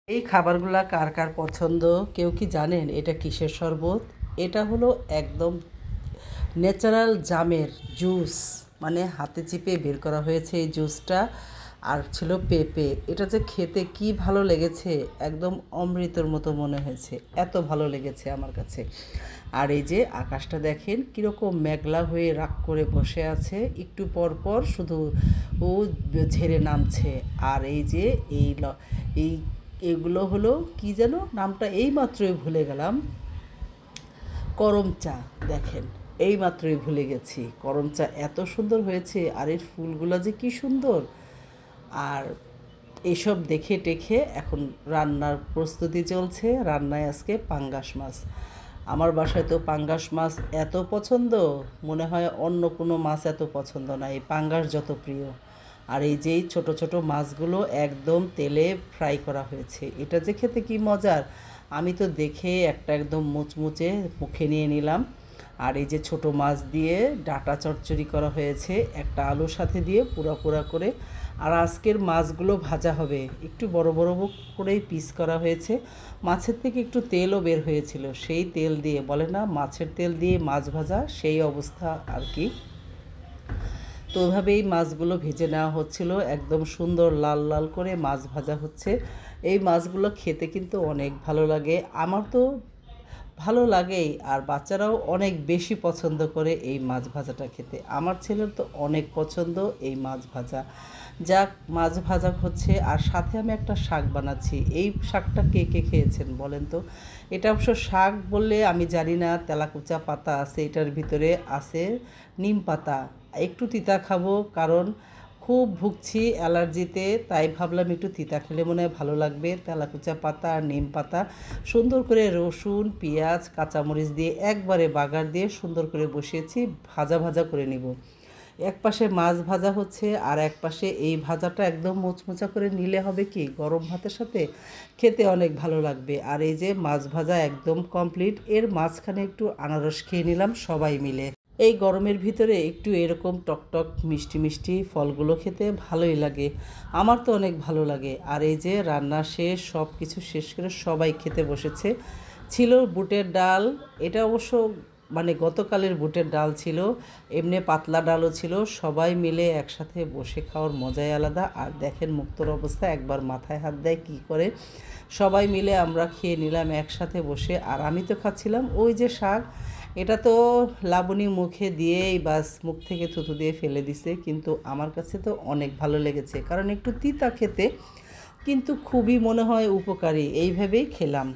এই খাবারগুলা কার কার পছন্দ কেউ কি জানেন এটা কিসের শরবত? এটা হলো একদম ন্যাচারাল জামের জুস, মানে হাতে চিপে বের করা হয়েছে এই জুসটা। আর ছিল পেঁপে। এটা যে খেতে কি ভালো লেগেছে, একদম অমৃতর মতো মনে হয়েছে, এত ভালো লেগেছে আমার কাছে। আর এই যে আকাশটা দেখেন কীরকম মেঘলা হয়ে রাগ করে বসে আছে, একটু পর পর শুধু ও ঝেড়ে নামছে। আর এই যে এই এগুলো হলো কি যেন নামটা এইমাত্রই ভুলে গেলাম, করম চা। দেখেন এইমাত্রই ভুলে গেছি, করম চা এত সুন্দর হয়েছে, আর এর ফুলগুলো যে কি সুন্দর। আর এইসব দেখে টেখে এখন রান্নার প্রস্তুতি চলছে। রান্নায় আজকে পাঙ্গাস মাছ। আমার বাসায় তো পাঙ্গাস মাছ এত পছন্দ, মনে হয় অন্য কোনো মাছ এত পছন্দ না, এই পাঙ্গাস যত প্রিয়। আর এই যেই ছোট ছোট মাছগুলো একদম তেলে ফ্রাই করা হয়েছে, এটা যে খেতে কি মজার, আমি তো দেখে একটা একদম মুচমুচে মুখে নিয়ে নিলাম। আর এই যে ছোট মাছ দিয়ে ডাটা চচ্চড়ি করা হয়েছে, একটা আলুর সাথে দিয়ে পুরা পুরা করে। আর আজকের মাছগুলো ভাজা হবে, একটু বড় বড় করেই পিস করা হয়েছে। মাছের থেকে একটু তেলও বের হয়েছিল, সেই তেল দিয়ে, বলে না মাছের তেল দিয়ে মাছ ভাজা, সেই অবস্থা আর কি। তো ওইভাবেই মাছগুলো ভেজে নেওয়া হচ্ছিল, একদম সুন্দর লাল লাল করে মাছ ভাজা হচ্ছে। এই মাছগুলো খেতে কিন্তু অনেক ভালো লাগে, আমার তো ভালো লাগেই, আর বাচ্চারাও অনেক বেশি পছন্দ করে এই মাছ ভাজাটা খেতে। আমার ছেলের তো অনেক পছন্দ এই মাছ ভাজা। যাক, মাছ ভাজা হচ্ছে, আর সাথে আমি একটা শাক বানাচ্ছি। এই শাকটা কে কে খেয়েছেন বলেন তো? এটা অবশ্য শাক বললে আমি জানি না, তেলাকুচা পাতা আছে এটার ভিতরে, আছে নিম পাতা। একটু তিতা খাবো, কারণ খুব ভুগছি অ্যালার্জিতে, তাই ভাবলাম একটু তিতা খেলে মনে হয় ভালো লাগবে। তেলাকুচা পাতা আর নিম পাতা সুন্দর করে রসুন পেঁয়াজ কাঁচামরিচ দিয়ে একবারে বাগার দিয়ে সুন্দর করে বসিয়েছি, ভাজা ভাজা করে নিব। এক পাশে মাছ ভাজা হচ্ছে, আর এক পাশে এই ভাজাটা একদম মোচমোচা করে নিলে হবে কি গরম ভাতের সাথে খেতে অনেক ভালো লাগবে। আর এই যে মাছ ভাজা একদম কমপ্লিট, এর মাঝখানে একটু আনারস খেয়ে নিলাম সবাই মিলে। এই গরমের ভিতরে একটু এরকম টকটক মিষ্টি মিষ্টি ফলগুলো খেতে ভালোই লাগে, আমার তো অনেক ভালো লাগে। আর এই যে রান্না শেষ, সব কিছু শেষ করে সবাই খেতে বসেছে। ছিল বুটের ডাল, এটা অবশ্য মানে গতকালের বুটের ডাল ছিল, এমনি পাতলা ডালও ছিল। সবাই মিলে একসাথে বসে খাওয়ার মজাই আলাদা। আর দেখেন মুক্তর অবস্থা, একবার মাথায় হাত দেয় কী করে। সবাই মিলে আমরা খেয়ে নিলাম একসাথে বসে। আর আমি তো খাচ্ছিলাম ওই যে শাক, এটা তো লাবণী মুখে দিয়েই বাস মুখ থেকে থুতু দিয়ে ফেলে দিছে, কিন্তু আমার কাছে তো অনেক ভালো লেগেছে, কারণ একটু তিতা খেতে, কিন্তু খুবই মনে হয় উপকারী, এইভাবেই খেলাম।